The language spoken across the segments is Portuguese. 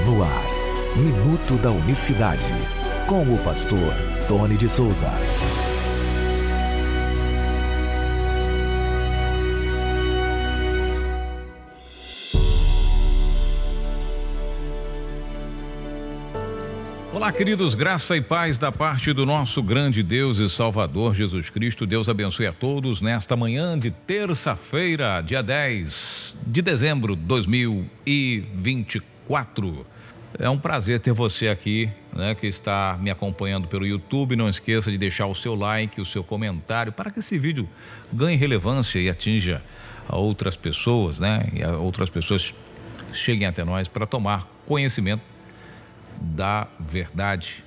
No ar, Minuto da Unicidade, com o pastor Tony de Souza. Olá, queridos, graça e paz da parte do nosso grande Deus e Salvador Jesus Cristo. Deus abençoe a todos nesta manhã de terça-feira, dia 10 de dezembro de 2024. É um prazer ter você aqui, que está me acompanhando pelo YouTube. Não esqueça de deixar o seu like, o seu comentário, para que esse vídeo ganhe relevância e atinja a outras pessoas, e outras pessoas cheguem até nós para tomar conhecimento da verdade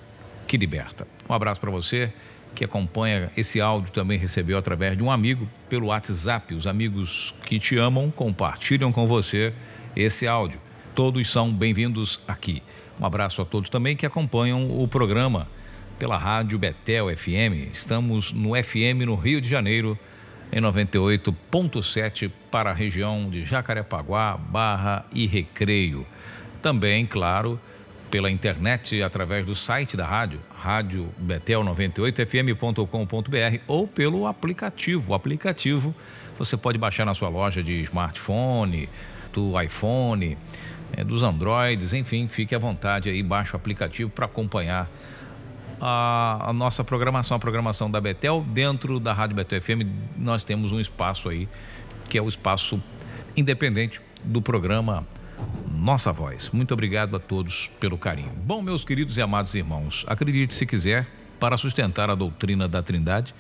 que liberta. Um abraço para você que acompanha esse áudio, também recebeu através de um amigo pelo WhatsApp. Os amigos que te amam compartilham com você esse áudio. Todos são bem-vindos aqui. Um abraço a todos também que acompanham o programa pela Rádio Betel FM. Estamos no FM no Rio de Janeiro, em 98.7 para a região de Jacarepaguá, Barra e Recreio. Também, claro, pela internet, através do site da rádio, radiobetel98fm.com.br, ou pelo aplicativo. O aplicativo você pode baixar na sua loja de smartphone, do iPhone, dos Androids, enfim, fique à vontade aí, baixe o aplicativo para acompanhar a nossa programação, a programação da Betel. Dentro da Rádio Betel FM nós temos um espaço aí, que é o espaço independente do programa Nossa Voz. Muito obrigado a todos pelo carinho. Bom, meus queridos e amados irmãos, acredite se quiser, para sustentar a doutrina da Trindade,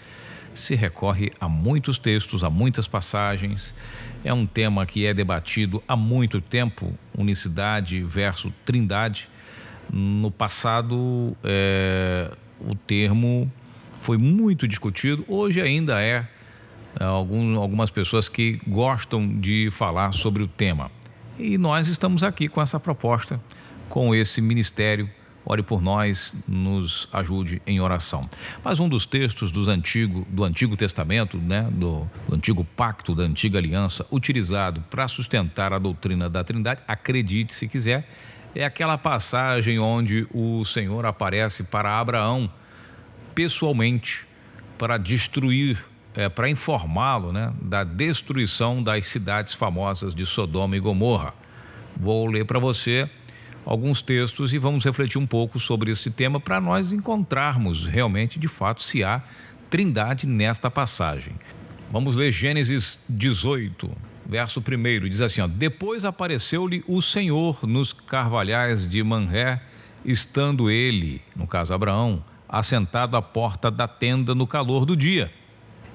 se recorre a muitos textos, a muitas passagens. É um tema que é debatido há muito tempo, unicidade versus trindade. No passado, o termo foi muito discutido, hoje ainda algumas pessoas que gostam de falar sobre o tema. E nós estamos aqui com essa proposta, com esse ministério. Ore por nós, nos ajude em oração. Mas um dos textos do Antigo Testamento, do Antigo Pacto, da Antiga Aliança, utilizado para sustentar a doutrina da Trindade, acredite se quiser, é aquela passagem onde o Senhor aparece para Abraão pessoalmente, para destruir, para informá-lo, da destruição das cidades famosas de Sodoma e Gomorra. Vou ler para você alguns textos e vamos refletir um pouco sobre esse tema para nós encontrarmos realmente, de fato, se há trindade nesta passagem. Vamos ler Gênesis 18, verso 1, diz assim: Depois apareceu-lhe o Senhor nos carvalhais de Manré, estando ele, no caso Abraão, assentado à porta da tenda no calor do dia.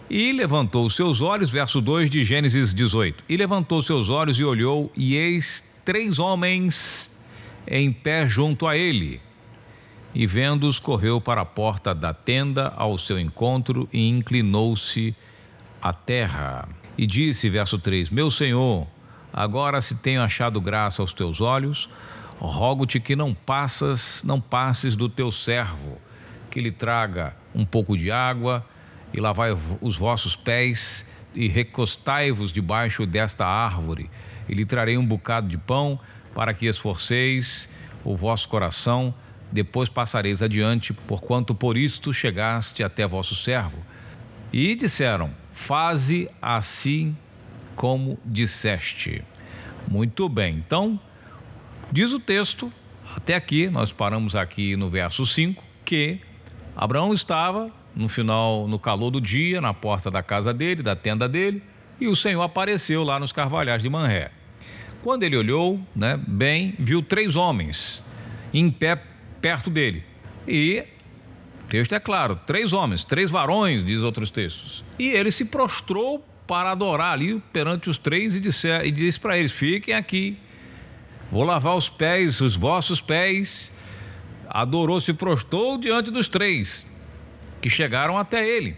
E levantou seus olhos, verso 2 de Gênesis 18, e levantou seus olhos e olhou, e eis 3 homens em pé junto a ele. E vendo-os, correu para a porta da tenda ao seu encontro e inclinou-se à terra. E disse, verso 3, Meu Senhor, agora se tenho achado graça aos teus olhos, rogo-te que não passes do teu servo, que lhe traga um pouco de água, e lavai os vossos pés, e recostai-vos debaixo desta árvore, e lhe trarei um bocado de pão, para que esforceis o vosso coração, depois passareis adiante, porquanto por isto chegaste até vosso servo. E disseram, faze assim como disseste. Muito bem, então, diz o texto, até aqui, nós paramos aqui no verso 5, que Abraão estava no calor do dia, na porta da casa dele, da tenda dele, e o Senhor apareceu lá nos carvalhais de Manré. Quando ele olhou, viu 3 homens em pé perto dele. E o texto é claro, 3 homens, 3 varões, diz outros textos. E ele se prostrou para adorar ali perante os 3 e disse para eles, fiquem aqui, vou lavar os pés, os vossos pés. Adorou, se prostrou diante dos 3 que chegaram até ele.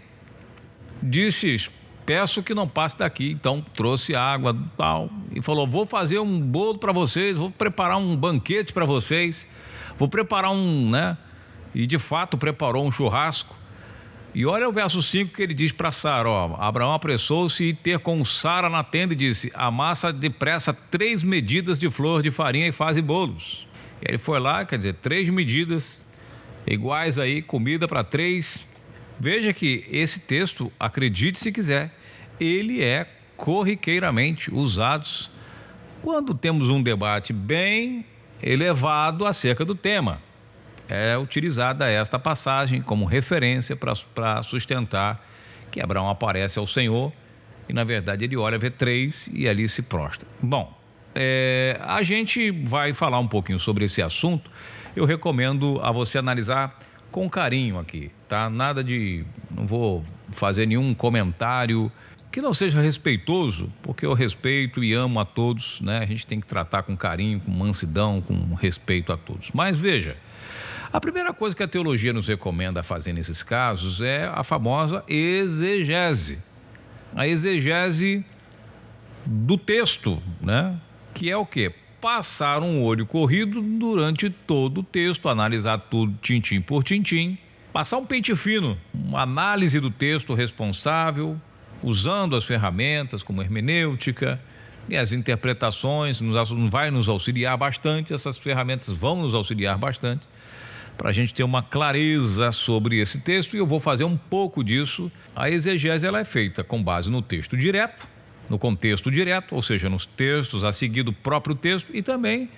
Disse, peço que não passe daqui. Então trouxe água tal, e falou, vou fazer um bolo para vocês, vou preparar um banquete para vocês, vou preparar e de fato preparou um churrasco. E olha o verso 5 que ele diz para Sara, Abraão apressou-se e ter com Sara na tenda e disse, amassa depressa 3 medidas de flor de farinha e faze bolos. Ele foi lá, quer dizer, 3 medidas iguais aí, comida para 3. Veja que esse texto, acredite se quiser, ele é corriqueiramente usado quando temos um debate bem elevado acerca do tema. É utilizada esta passagem como referência para sustentar que Abraão aparece ao Senhor e, na verdade, ele olha, vê 3 e ali se prostra. Bom, a gente vai falar um pouquinho sobre esse assunto. Eu recomendo a você analisar com carinho aqui, tá? Não vou fazer nenhum comentário que não seja respeitoso, porque eu respeito e amo a todos, né? A gente tem que tratar com carinho, com mansidão, com respeito a todos. Mas veja, a primeira coisa que a teologia nos recomenda fazer nesses casos é a famosa exegese. A exegese do texto, né? Que é o quê? Passar um olho corrido durante todo o texto, analisar tudo tintim por tintim, passar um pente fino, uma análise do texto responsável, usando as ferramentas como hermenêutica e as interpretações, vai nos auxiliar bastante, essas ferramentas vão nos auxiliar bastante, para a gente ter uma clareza sobre esse texto, e eu vou fazer um pouco disso. A exegese ela é feita com base no texto direto, no contexto direto, ou seja, nos textos a seguir do próprio texto, e também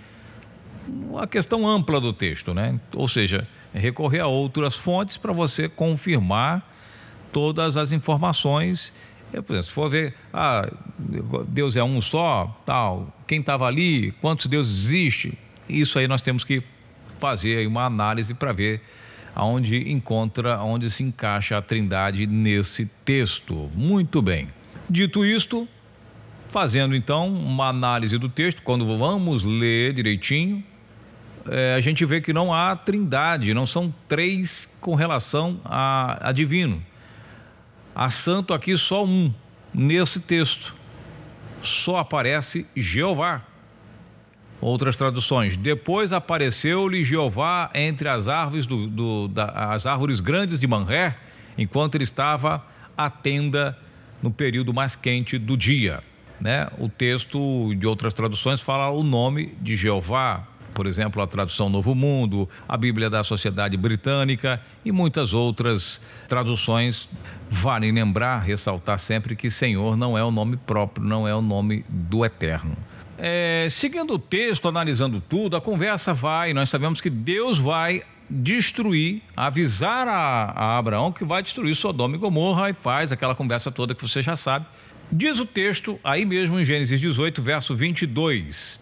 a questão ampla do texto, né? Ou seja, recorrer a outras fontes para você confirmar todas as informações. Por exemplo, se for ver, Deus é um só, tal, quem estava ali, quantos deuses existe, isso aí nós temos que fazer aí uma análise para ver onde se encaixa a Trindade nesse texto. Muito bem. Dito isto, fazendo então uma análise do texto, quando vamos ler direitinho, a gente vê que não há Trindade, não são 3 com relação a divino. Há santo aqui só um, nesse texto. Só aparece Jeová. Outras traduções: depois apareceu-lhe Jeová entre as árvores, as árvores grandes de Manré, enquanto ele estava à tenda no período mais quente do dia. Né? O texto de outras traduções fala o nome de Jeová, por exemplo, a tradução Novo Mundo, a Bíblia da Sociedade Britânica e muitas outras traduções. Vale lembrar, ressaltar sempre que Senhor não é o nome próprio, não é o nome do Eterno. Seguindo o texto, analisando tudo, a conversa nós sabemos que Deus vai destruir, avisar a Abraão que vai destruir Sodoma e Gomorra, e faz aquela conversa toda que você já sabe. Diz o texto, aí mesmo em Gênesis 18, verso 22,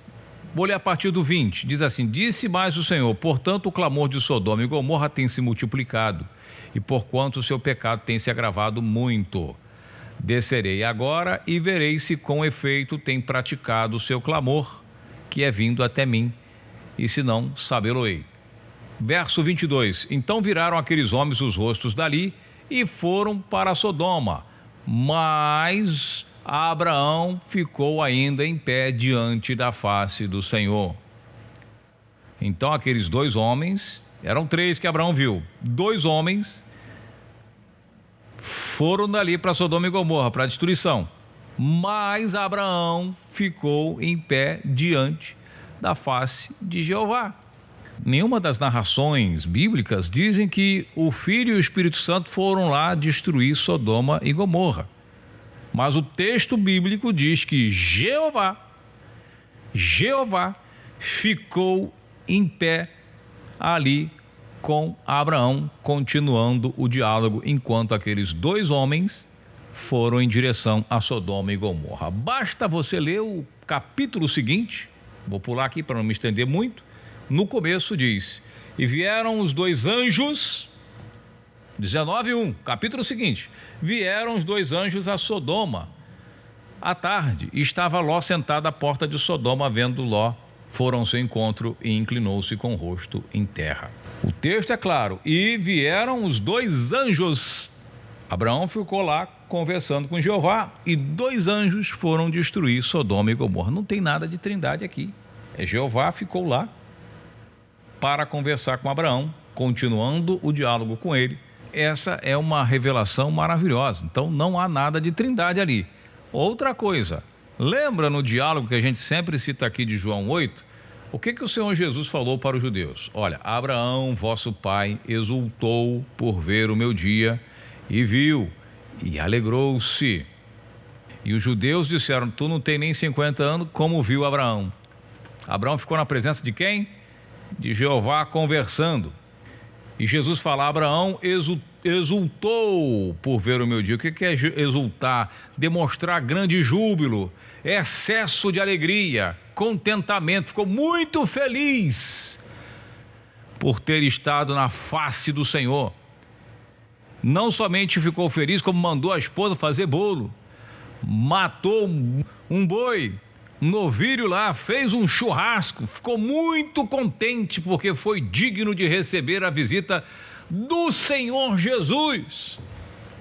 vou ler a partir do 20, diz assim: disse mais o Senhor, portanto o clamor de Sodoma e Gomorra tem se multiplicado, e porquanto o seu pecado tem se agravado muito. Descerei agora e verei se com efeito tem praticado o seu clamor, que é vindo até mim, e se não, sabê-lo-ei. Verso 22, então viraram aqueles homens os rostos dali e foram para Sodoma, mas Abraão ficou ainda em pé diante da face do Senhor. Então aqueles 2 homens, eram 3 que Abraão viu, 2 homens foram dali para Sodoma e Gomorra, para a destruição, mas Abraão ficou em pé diante da face de Jeová. Nenhuma das narrações bíblicas dizem que o Filho e o Espírito Santo foram lá destruir Sodoma e Gomorra, mas o texto bíblico diz que Jeová ficou em pé ali com Abraão, continuando o diálogo, enquanto aqueles 2 homens foram em direção a Sodoma e Gomorra. Basta você ler o capítulo seguinte, vou pular aqui para não me estender muito. No começo diz: e vieram os 2 anjos, 19:1, capítulo seguinte, vieram os 2 anjos a Sodoma à tarde, e estava Ló sentado à porta de Sodoma, vendo Ló, foram ao seu encontro e inclinou-se com o rosto em terra. O texto é claro: e vieram os 2 anjos. Abraão ficou lá conversando com Jeová, e 2 anjos foram destruir Sodoma e Gomorra. Não tem nada de trindade aqui. Jeová ficou lá para conversar com Abraão, continuando o diálogo com ele. Essa é uma revelação maravilhosa. Então não há nada de trindade ali. Outra coisa, lembra no diálogo que a gente sempre cita aqui de João 8, O que o Senhor Jesus falou para os judeus? Olha, Abraão, vosso pai, exultou por ver o meu dia e viu e alegrou-se. E os judeus disseram, tu não tem nem 50 anos, como viu Abraão? Abraão ficou na presença de quem? De Jeová conversando. E Jesus fala, Abraão exultou por ver o meu dia. O que é exultar? Demonstrar grande júbilo, excesso de alegria, contentamento. Ficou muito feliz por ter estado na face do Senhor. Não somente ficou feliz, como mandou a esposa fazer bolo. Matou um boi, um novilho lá, fez um churrasco, ficou muito contente porque foi digno de receber a visita do Senhor Jesus.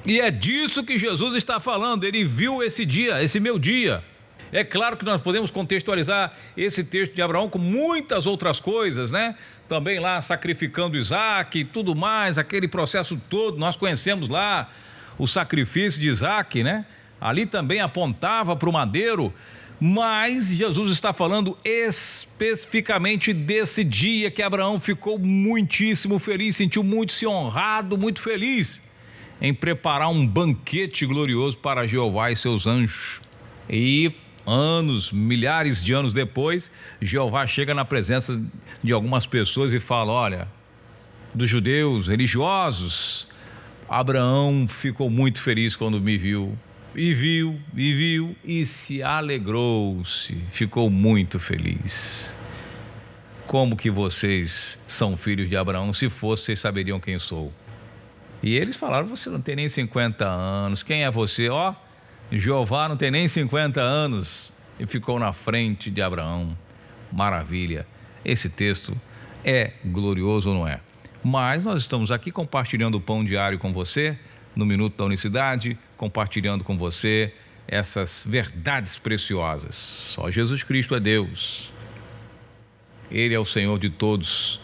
E é disso que Jesus está falando, ele viu esse dia, esse meu dia. É claro que nós podemos contextualizar esse texto de Abraão com muitas outras coisas, né? Também lá sacrificando Isaac e tudo mais, aquele processo todo, nós conhecemos lá o sacrifício de Isaac, né? Ali também apontava para o madeiro, mas Jesus está falando especificamente desse dia que Abraão ficou muitíssimo feliz, sentiu muito se honrado, muito feliz em preparar um banquete glorioso para Jeová e seus anjos. E milhares de anos depois, Jeová chega na presença de algumas pessoas e fala, olha, dos judeus religiosos, Abraão ficou muito feliz quando me viu. E viu e se alegrou-se, ficou muito feliz. Como que vocês são filhos de Abraão? Se fosse, vocês saberiam quem sou. E eles falaram, você não tem nem 50 anos, quem é você? Ó, Jeová não tem nem 50 anos e ficou na frente de Abraão. Maravilha, esse texto é glorioso ou não é? Mas nós estamos aqui compartilhando o pão diário com você, no Minuto da Unicidade, compartilhando com você essas verdades preciosas. Só Jesus Cristo é Deus. Ele é o Senhor de todos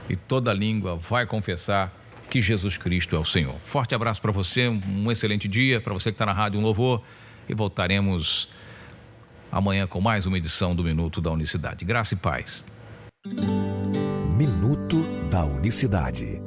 e toda língua vai confessar que Jesus Cristo é o Senhor. Forte abraço para você, um excelente dia, para você que está na Rádio Louvor, e voltaremos amanhã com mais uma edição do Minuto da Unicidade. Graça e paz. Minuto da Unicidade.